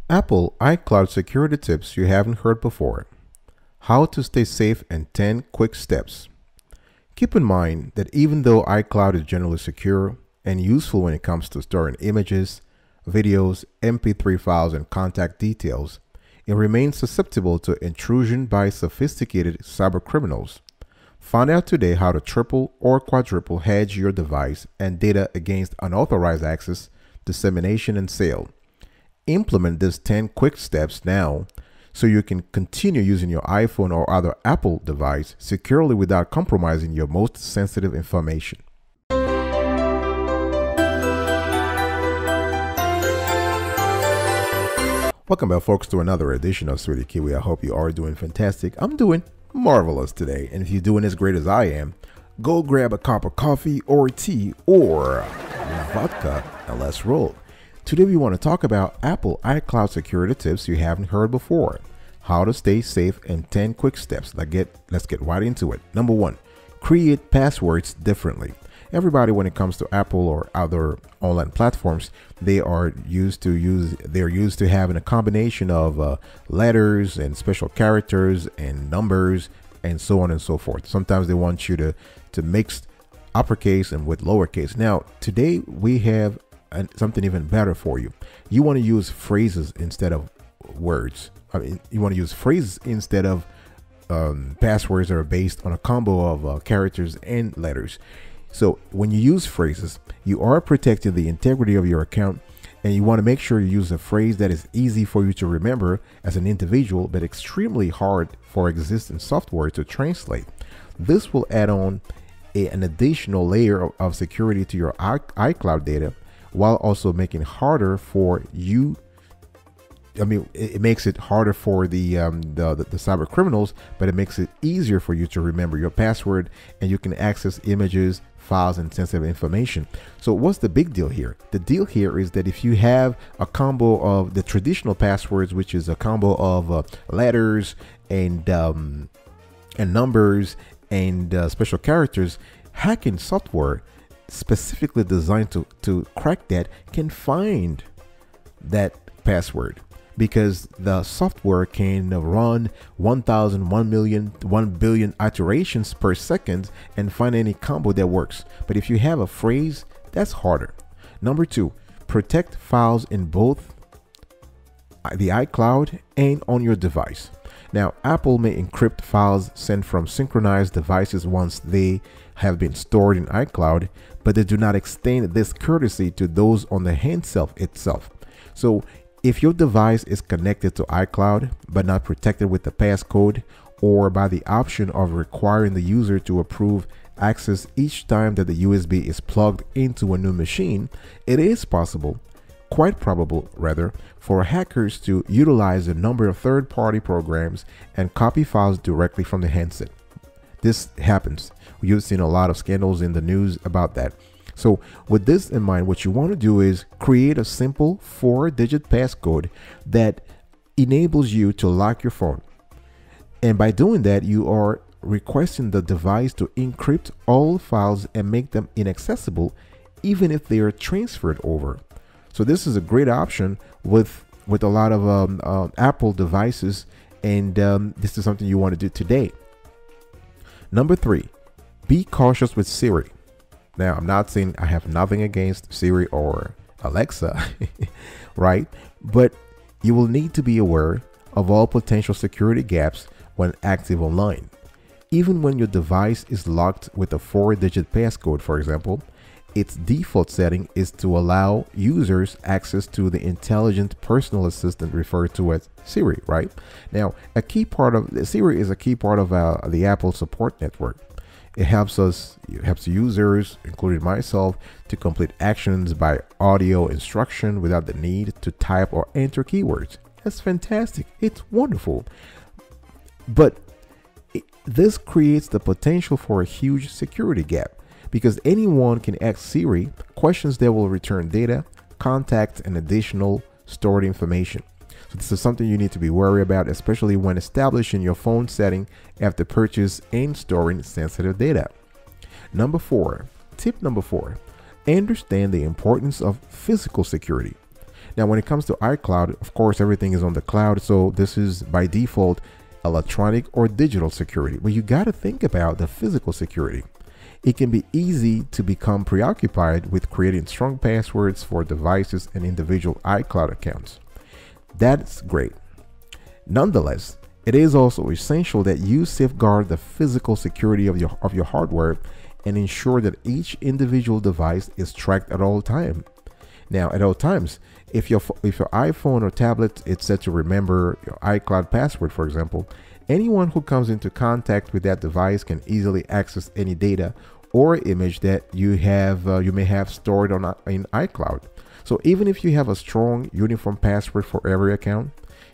Apple iCloud security tips you haven't heard before. How to stay safe and 10 quick steps. Keep in mind that even though iCloud is generally secure and useful when it comes to storing images, videos, MP3 files, and contact details, it remains susceptible to intrusion by sophisticated cybercriminals. Find out today how to triple or quadruple hedge your device and data against unauthorized access, dissemination, and sale. Implement these 10 quick steps now so you can continue using your iPhone or other Apple device securely without compromising your most sensitive information. Welcome back, folks, to another edition of Sweetie Kiwi. I hope you are doing fantastic. I'm doing marvelous today, and if you're doing as great as I am, go grab a cup of coffee or tea or vodka and let's roll. Today we want to talk about Apple iCloud security tips you haven't heard before, how to stay safe, and 10 quick steps. Let's get right into it. Number 1, create passwords differently. Everybody, when it comes to Apple or other online platforms, they're used to having a combination of letters and special characters and numbers and so on and so forth. Sometimes they want you to mix uppercase and with lowercase. Now, today we have something even better for you. You want to use phrases instead of words. You want to use phrases instead of passwords that are based on a combo of characters and letters. So when you use phrases, you are protecting the integrity of your account, and you want to make sure you use a phrase that is easy for you to remember as an individual, but extremely hard for existing software to translate. This will add on an additional layer of security to your iCloud data, while also making it harder for you. It makes it harder for the cyber criminals, but it makes it easier for you to remember your password, and you can access images, files, and sensitive information. So what's the big deal here? The deal here is that if you have a combo of the traditional passwords, which is a combo of letters and numbers and special characters, hacking software specifically designed to crack that can find that password, because the software can run 1,000, 1 million, 1 billion iterations per second and find any combo that works. But if you have a phrase, that's harder. Number 2, protect files in both the iCloud and on your device. Now, Apple may encrypt files sent from synchronized devices once they have been stored in iCloud, but they do not extend this courtesy to those on the handset itself. So if your device is connected to iCloud but not protected with the passcode, or by the option of requiring the user to approve access each time that the USB is plugged into a new machine, it is possible, quite probable rather, for hackers to utilize a number of third-party programs and copy files directly from the handset. This happens. You've seen a lot of scandals in the news about that. So with this in mind, what you want to do is create a simple 4-digit passcode that enables you to lock your phone. And by doing that, you are requesting the device to encrypt all files and make them inaccessible, even if they are transferred over. So this is a great option with a lot of Apple devices, and this is something you want to do today. Number 3, be cautious with SIRI. Now, I'm not saying I have nothing against Siri or Alexa, right? But you will need to be aware of all potential security gaps when active online. Even when your device is locked with a 4-digit passcode, for example, its default setting is to allow users access to the intelligent personal assistant referred to as Siri, right? Now, Siri is a key part of the Apple support network. It helps users, including myself, to complete actions by audio instruction without the need to type or enter keywords. That's fantastic. It's wonderful. But this creates the potential for a huge security gap, because anyone can ask Siri questions that will return data, contacts, and additional stored information. So this is something you need to be wary about, especially when establishing your phone setting after purchase and storing sensitive data. Number 4, tip number 4, understand the importance of physical security. Now, when it comes to iCloud, of course, everything is on the cloud. So this is by default electronic or digital security. But you got to think about the physical security. It can be easy to become preoccupied with creating strong passwords for devices and individual iCloud accounts. That's great. Nonetheless, it is also essential that you safeguard the physical security of your hardware and ensure that each individual device is tracked at all times. Now, at all times, if your iPhone or tablet is set to remember your iCloud password, for example, anyone who comes into contact with that device can easily access any data or image that you may have stored in iCloud. So even if you have a strong uniform password for every account,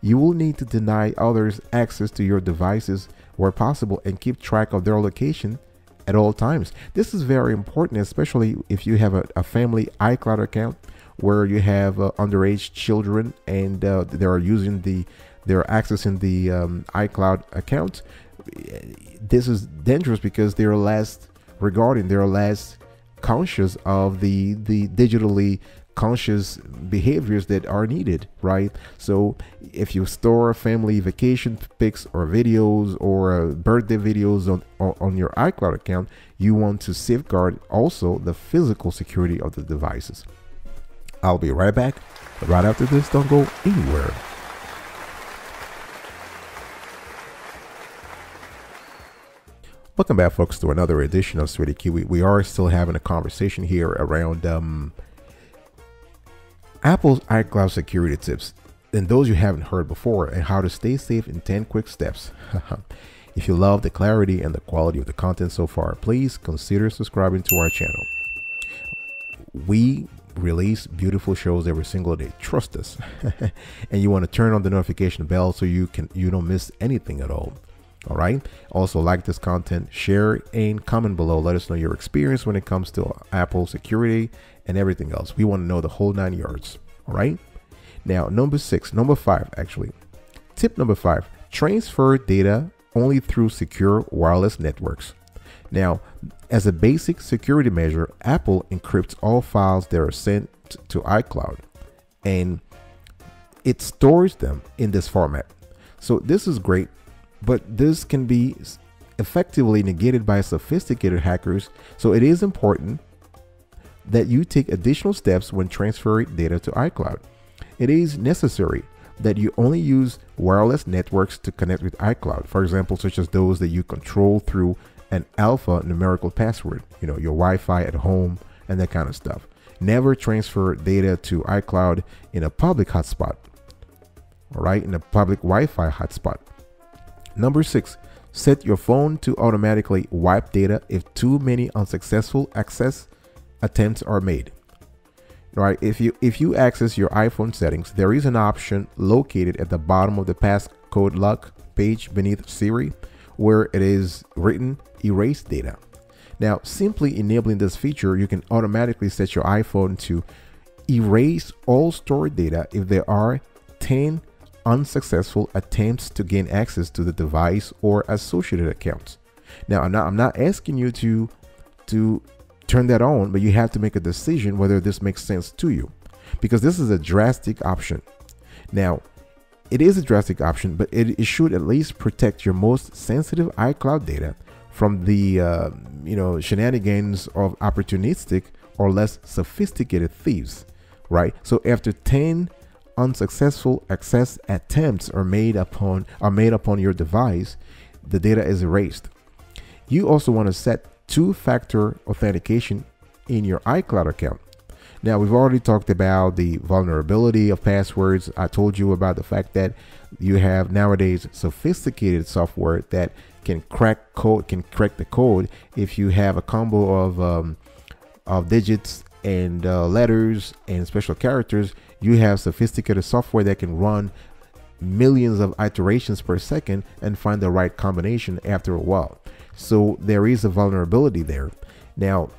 you will need to deny others access to your devices where possible and keep track of their location at all times. This is very important, especially if you have a family iCloud account where you have underage children and they're accessing the iCloud account. This is dangerous because they're less conscious of the digitally conscious behaviors that are needed, right? So if you store family vacation pics or videos or birthday videos on your iCloud account, you want to safeguard also the physical security of the devices. I'll be right back right after this. Don't go anywhere. Welcome back, folks, to another edition of Sweetie Kiwi. We are still having a conversation here around Apple's iCloud security tips and those you haven't heard before, and how to stay safe in 10 quick steps. If you love the clarity and the quality of the content so far, please consider subscribing to our channel. We release beautiful shows every single day, trust us. And you want to turn on the notification bell so you don't miss anything at all. All right, also like this content, share and comment below. Let us know your experience when it comes to Apple security and everything else. We want to know the whole 9 yards. All right, now number 5 actually, tip number 5: transfer data only through secure wireless networks. Now, as a basic security measure, Apple encrypts all files that are sent to iCloud, and it stores them in this format. So this is great, but this can be effectively negated by sophisticated hackers. So it is important that you take additional steps when transferring data to iCloud. It is necessary that you only use wireless networks to connect with iCloud, for example, such as those that you control through an alphanumerical password, your Wi-Fi at home and that kind of stuff. Never transfer data to iCloud in a public hotspot, all right, in a public Wi-Fi hotspot. Number 6, set your phone to automatically wipe data if too many unsuccessful access attempts are made. All right, if you access your iPhone settings, there is an option located at the bottom of the passcode lock page beneath SIRI where it is written erase data. Now, simply enabling this feature, you can automatically set your iPhone to erase all stored data if there are 10 unsuccessful attempts to gain access to the device or associated accounts. Now, I'm not asking you to turn that on, but you have to make a decision whether this makes sense to you, because this is a drastic option. Now, it is a drastic option, but it should at least protect your most sensitive iCloud data from the shenanigans of opportunistic or less sophisticated thieves, right? So after 10 unsuccessful access attempts are made upon your device, the data is erased. You also want to set two-factor authentication in your iCloud account. Now, we've already talked about the vulnerability of passwords. I told you about the fact that you have nowadays sophisticated software that can crack the code if you have a combo of digits and letters and special characters. You have sophisticated software that can run millions of iterations per second and find the right combination after a while. So there is a vulnerability there. Now,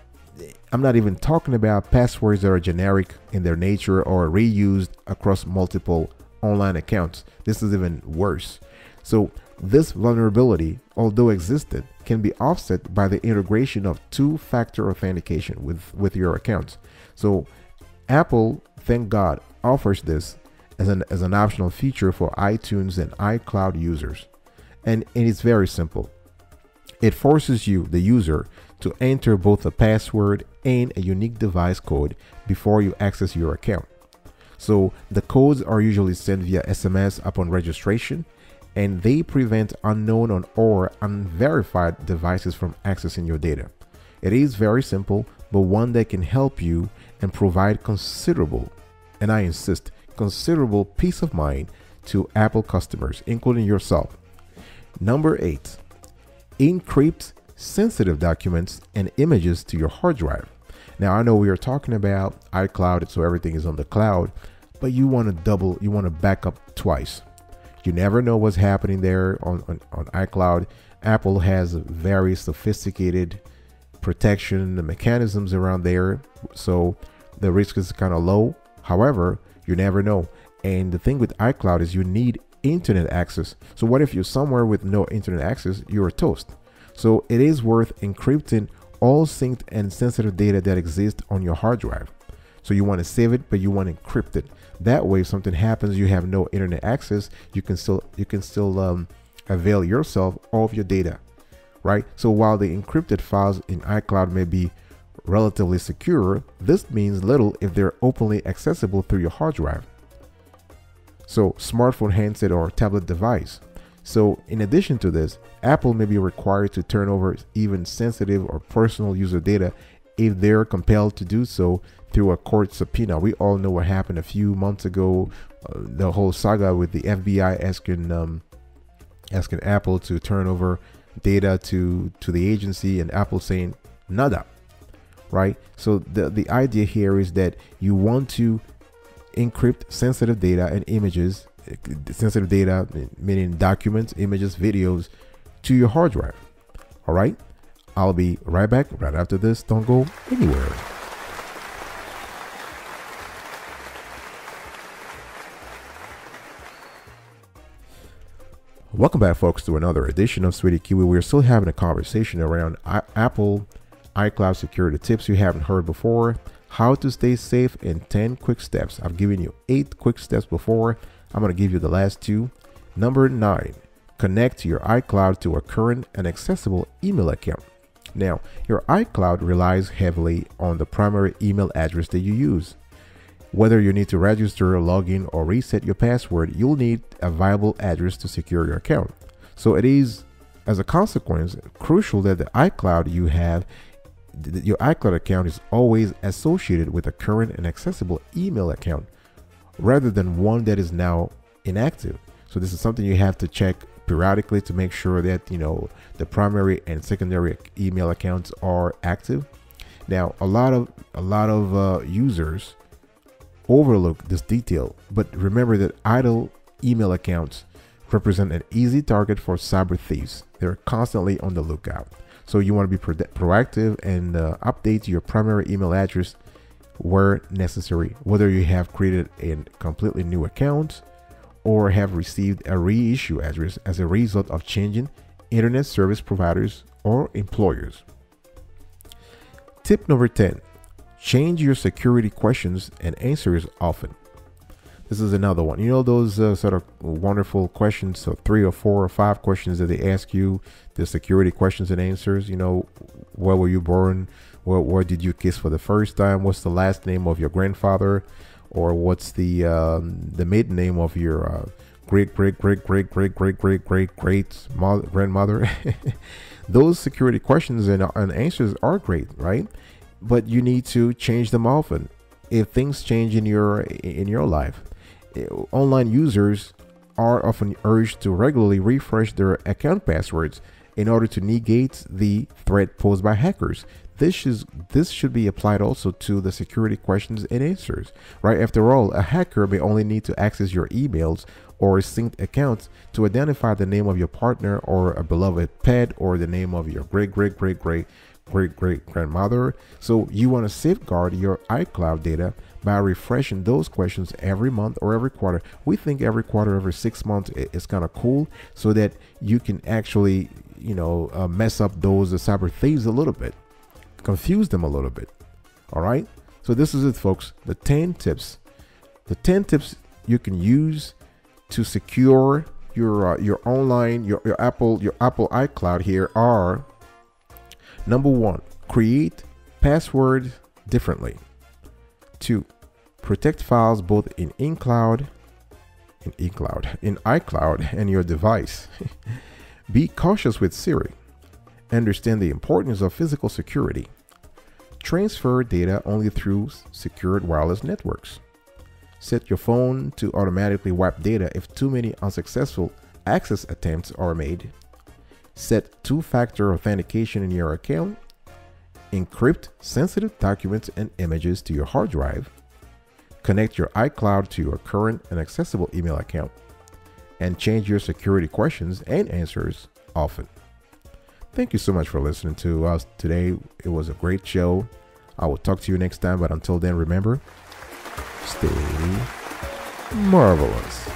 I'm not even talking about passwords that are generic in their nature or reused across multiple online accounts. This is even worse. So this vulnerability, although existed, can be offset by the integration of two-factor authentication with your accounts. So Apple, thank God, offers this as an optional feature for iTunes and iCloud users. And it is very simple. It forces you, the user, to enter both a password and a unique device code before you access your account. So the codes are usually sent via SMS upon registration, and they prevent unknown or unverified devices from accessing your data. It is very simple, but one that can help you and provide considerable, and I insist, considerable peace of mind to Apple customers, including yourself. Number 8, encrypt sensitive documents and images to your hard drive. Now, I know we are talking about iCloud, so everything is on the cloud, but you want to back up twice. You never know what's happening there on iCloud. Apple has very sophisticated protection, the mechanisms around there, so the risk is kind of low. However, you never know. And the thing with iCloud is you need internet access. So what if you're somewhere with no internet access? You're toast. So it is worth encrypting all synced and sensitive data that exists on your hard drive. So you want to save it, but you want to encrypt it. That way, if something happens, you have no internet access, you can still avail yourself of your data, right? So while the encrypted files in iCloud may be relatively secure, this means little if they're openly accessible through your hard drive. So smartphone, handset, or tablet device. So in addition to this, Apple may be required to turn over even sensitive or personal user data if they're compelled to do so through a court subpoena. We all know what happened a few months ago, the whole saga with the FBI asking Apple to turn over data to the agency, and Apple saying nada, right? So the idea here is that you want to encrypt sensitive data and images, sensitive data meaning documents, images, videos, to your hard drive. All right, I'll be right back right after this. Don't go anywhere. Welcome back, folks, to another edition of Sweetie Kiwi. We're still having a conversation around Apple iCloud security tips you haven't heard before, how to stay safe in 10 quick steps. I've given you 8 quick steps before. I'm going to give you the last 2. Number 9, connect your iCloud to a current and accessible email account. Now, your iCloud relies heavily on the primary email address that you use. Whether you need to register, log in, or reset your password, you'll need a viable address to secure your account. So it is, as a consequence, crucial that the iCloud you have, your iCloud account, is always associated with a current and accessible email account rather than one that is now inactive. So this is something you have to check periodically to make sure that the primary and secondary email accounts are active. Now, a lot of users overlook this detail, but remember that idle email accounts represent an easy target for cyber thieves. They're constantly on the lookout. So you want to be proactive and update your primary email address where necessary, whether you have created a completely new account or have received a reissue address as a result of changing internet service providers or employers. Tip number 10, change your security questions and answers often. This is another one. You know those sort of wonderful questions, so 3 or 4 or 5 questions that they ask you, the security questions and answers. Where were you born? Where did you kiss for the first time? What's the last name of your grandfather? Or what's the maiden name of your great grandmother? Those security questions and answers are great, right? But you need to change them often if things change in your life. Online users are often urged to regularly refresh their account passwords in order to negate the threat posed by hackers. This should be applied also to the security questions and answers, right? After all, a hacker may only need to access your emails or synced accounts to identify the name of your partner or a beloved pet or the name of your great grandmother. So you want to safeguard your iCloud data by refreshing those questions every month or every quarter. We think every quarter, every 6 months is kind of cool, so that you can actually mess up those cyber thieves a little bit, confuse them a little bit. All right, so this is it, folks, the 10 tips The 10 tips you can use to secure your Apple iCloud here are: number 1, create passwords differently. 2, protect files both in iCloud and your device. Be cautious with SIRI. Understand the importance of physical security. Transfer data only through secured wireless networks. Set your phone to automatically wipe data if too many unsuccessful access attempts are made. Set 2-factor authentication in your account. Encrypt sensitive documents and images to your hard drive. Connect your iCloud to your current and accessible email account. And change your security questions and answers often. Thank you so much for listening to us today. It was a great show. I will talk to you next time, but until then, remember, stay marvelous.